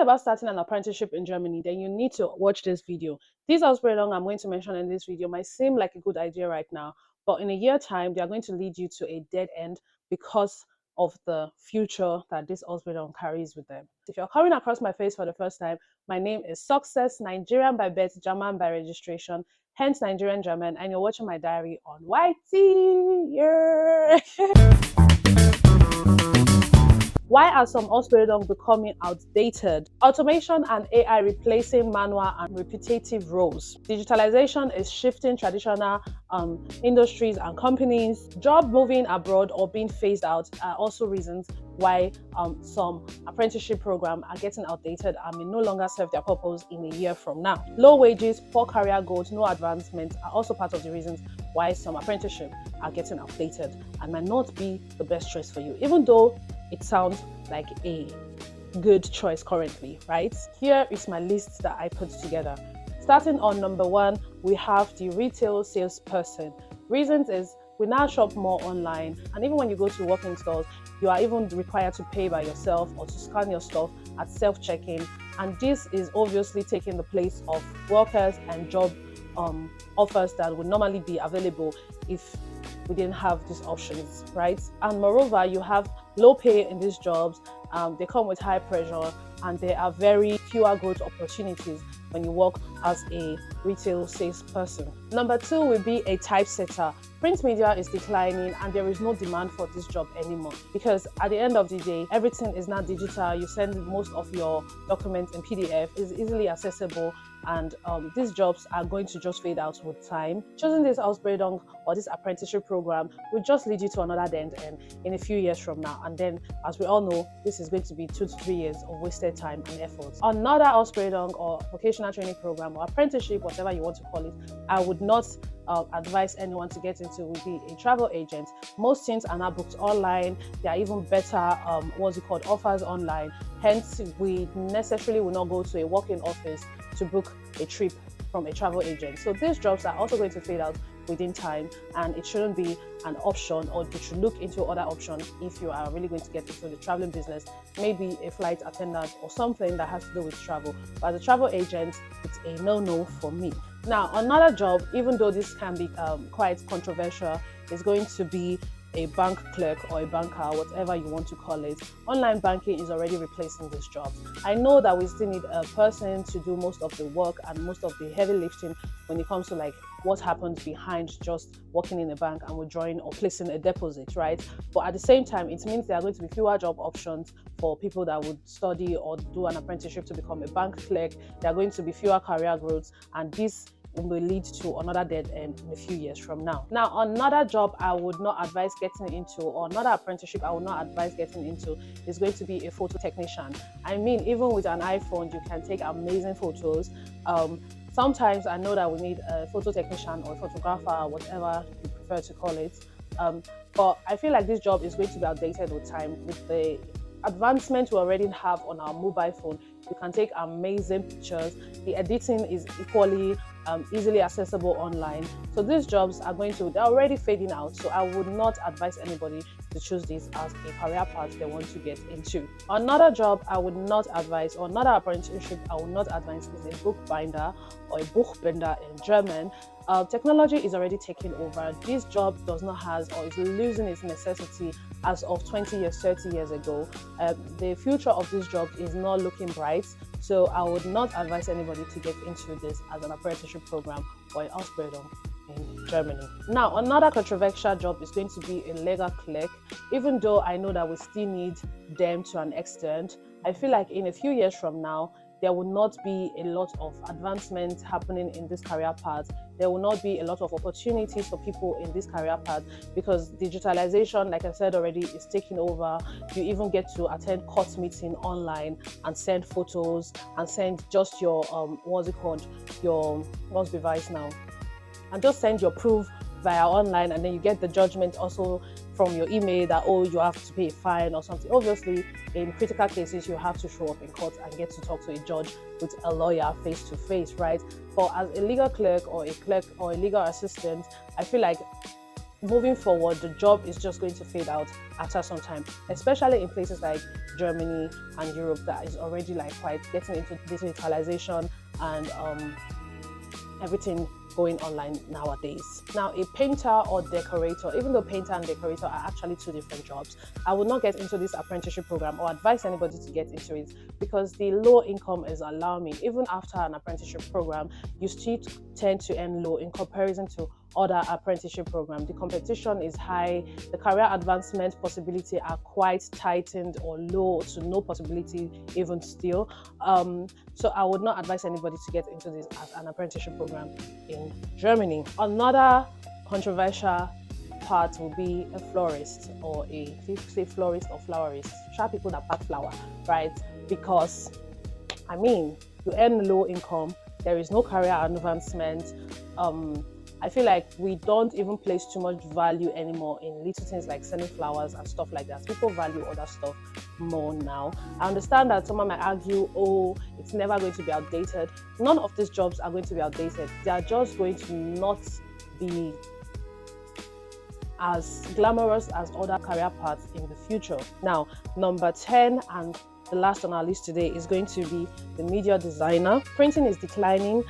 about starting an apprenticeship in Germany, then you need to watch this video. These Ausbildung I'm going to mention in this video might seem like a good idea right now, but in a year time, they are going to lead you to a dead end because of the future that this Ausbildung carries with them. If you're coming across my face for the first time, my name is Success, Nigerian by birth, German by registration, hence Nigerian German, and you're watching my diary on YT. Yeah. Why are some Ausbildung becoming outdated? Automation and AI replacing manual and repetitive roles. Digitalization is shifting traditional industries and companies. Job moving abroad or being phased out are also reasons why some apprenticeship programs are getting outdated and may no longer serve their purpose in a year from now. Low wages, poor career growth, no advancement are also part of the reasons why some apprenticeships are getting outdated and might not be the best choice for you, even though it sounds like a good choice currently, right? Here is my list that I put together. Starting on number 1, we have the retail salesperson. Reasons is we now shop more online, and even when you go to work in stores, you are even required to pay by yourself or to scan your stuff at self-checking, and this is obviously taking the place of workers and job offers that would normally be available if we didn't have these options, right? And moreover, you have low pay in these jobs. They come with high pressure, and there are very fewer growth opportunities when you work as a retail salesperson. Number 2 will be a typesetter. Print media is declining and there is no demand for this job anymore, because at the end of the day, everything is now digital. You send most of your documents in PDF, it's easily accessible, and these jobs are going to just fade out with time. Choosing this Ausbildung or this apprenticeship program will just lead you to another dead end in a few years from now, and then, as we all know, this is going to be 2 to 3 years of wasted time and effort. Another Ausbildung or vocational training program or apprenticeship, whatever you want to call it, I would not advise anyone to get into would be a travel agent. Most things are now booked online. There are even better offers online. Hence, we necessarily will not go to a working office to book a trip from a travel agent. So these jobs are also going to fade out within time, and it shouldn't be an option, or you should look into other options if you are really going to get into the traveling business, maybe a flight attendant or something that has to do with travel. But as a travel agent, it's a no-no for me. Now, another job, even though this can be quite controversial, is going to be a bank clerk or a banker, whatever you want to call it. Online banking is already replacing this job. I know that we still need a person to do most of the work and most of the heavy lifting when it comes to like what happens behind just working in a bank and withdrawing or placing a deposit, right? But at the same time, it means there are going to be fewer job options for people that would study or do an apprenticeship to become a bank clerk. There are going to be fewer career growths, and this will lead to another dead end in a few years from now. Now, another job I would not advise getting into, or another apprenticeship I would not advise getting into, is going to be a photo technician. I mean, even with an iPhone, you can take amazing photos. Sometimes I know that we need a photo technician or a photographer, or whatever you prefer to call it. But I feel like this job is going to be outdated with time. With the advancement we already have on our mobile phone, you can take amazing pictures. The editing is equally easily accessible online. So these jobs are they're already fading out. So I would not advise anybody to choose this as a career path they want to get into. Another job I would not advise, or another apprenticeship I would not advise, is a bookbinder or a Buchbinder in German. Technology is already taking over. This job does not have, or is losing its necessity as of 20 years, 30 years ago. The future of this job is not looking bright. So I would not advise anybody to get into this as an apprenticeship program or an Ausbildung in Germany. Now, another controversial job is going to be a legal clerk. Even though I know that we still need them to an extent, I feel like in a few years from now, there will not be a lot of advancement happening in this career path. There will not be a lot of opportunities for people in this career path, because digitalization, like I said already, is taking over. You even get to attend court meeting online and send photos and send just your your device now, and just send your proof via online, and then you get the judgment also from your email that, oh, you have to pay a fine or something. Obviously, in critical cases, you have to show up in court and get to talk to a judge with a lawyer face to face, right? But as a legal clerk or a legal assistant, I feel like moving forward, the job is just going to fade out after some time, especially in places like Germany and Europe that is already like quite getting into digitalization and everything going online nowadays. Now, a painter or decorator, even though painter and decorator are actually two different jobs, I would not get into this apprenticeship program or advise anybody to get into it because the low income is alarming. Even after an apprenticeship program, you still tend to earn low in comparison to other apprenticeship programs. The competition is high, the career advancement possibility are quite tightened or low to no possibility even still. So I would not advise anybody to get into this as an apprenticeship program in Germany. Another controversial part will be a florist or if you say florist or flowerist, sharp people that pack flower, right? Because I mean, you earn low income, there is no career advancement. I feel like we don't even place too much value anymore in little things like selling flowers and stuff like that. People value other stuff more now. I understand that someone might argue, oh, it's never going to be outdated. None of these jobs are going to be outdated. They are just going to not be as glamorous as other career paths in the future. Now, number 10 and the last on our list today is going to be the media designer. Printing is declining,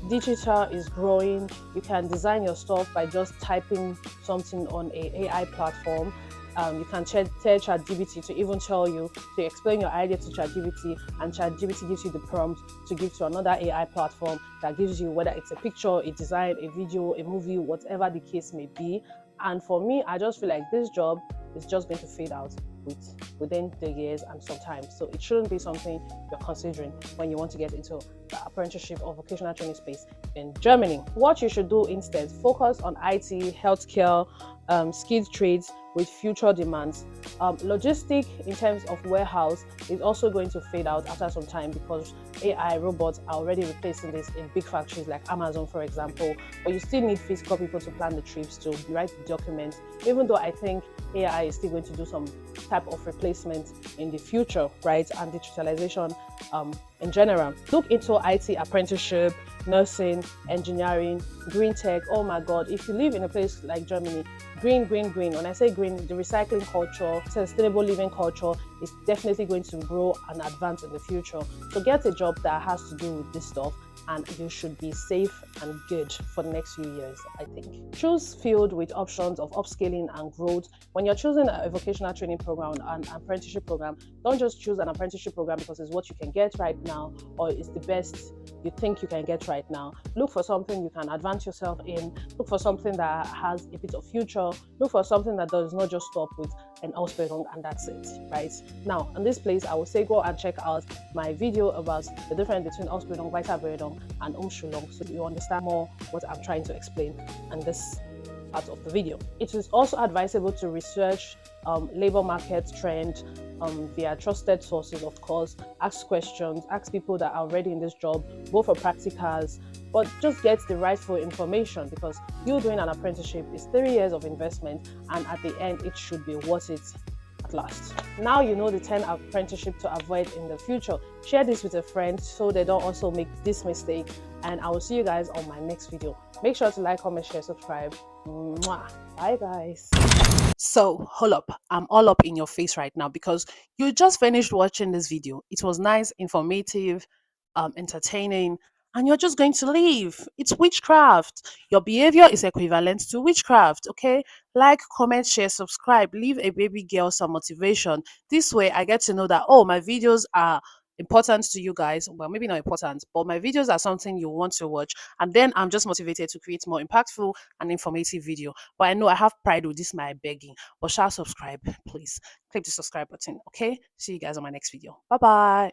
digital is growing. You can design your stuff by just typing something on a AI platform. You can tell ChatGPT to even tell you to explain your idea to ChatGPT, and ChatGPT gives you the prompt to give to another AI platform that gives you whether it's a picture, a design, a video, a movie, whatever the case may be. And for me, I just feel like this job is just going to fade out within the years and some time. So it shouldn't be something you're considering when you want to get into the apprenticeship or vocational training space in Germany. What you should do instead, focus on IT, healthcare, skilled trades with future demands. Logistic in terms of warehouse is also going to fade out after some time because AI robots are already replacing this in big factories like Amazon, for example. But you still need physical people to plan the trips, to write the documents, even though I think AI is still going to do some type of replacement in the future, right? And digitalization in general. Look into IT apprenticeship, nursing, engineering, green tech. Oh my God, if you live in a place like Germany, green, green, green. When I say green, the recycling culture, sustainable living culture is definitely going to grow and advance in the future. So get a job that has to do with this stuff and you should be safe and good for the next few years, I think. Choose field with options of upskilling and growth. When you're choosing a vocational training program and an apprenticeship program, don't just choose an apprenticeship program because it's what you can get right now or it's the best you think you can get right now. Look for something you can advance yourself in. Look for something that has a bit of future. Look for something that does not just stop with an Ausbildung and that's it, right? Now, in this place, I will say go and check out my video about the difference between Ausbildung, Weiterbildung, and Umschulung so you understand more what I'm trying to explain in this part of the video. It is also advisable to research labor market trend via trusted sources, of course. Ask questions, ask people that are already in this job, go for practicals, but just get the rightful information because you doing an apprenticeship is 3 years of investment and at the end it should be worth it at last. Now you know the 10 apprenticeship to avoid in the future. Share this with a friend so they don't also make this mistake, and I will see you guys on my next video. Make sure to like, comment, share, subscribe. Mwah. Bye guys. So hold up, I'm all up in your face right now because you just finished watching this video. It was nice, informative, entertaining, and you're just going to leave. It's witchcraft. Your behavior is equivalent to witchcraft, okay? Like, comment, share, subscribe, leave a baby girl some motivation. This way I get to know that, oh, my videos are important to you guys. Well, maybe not important, but my videos are something you want to watch, and then I'm just motivated to create more impactful and informative video. But I know I have pride with this my begging, but shall subscribe, please click the subscribe button. Okay, see you guys on my next video. Bye bye.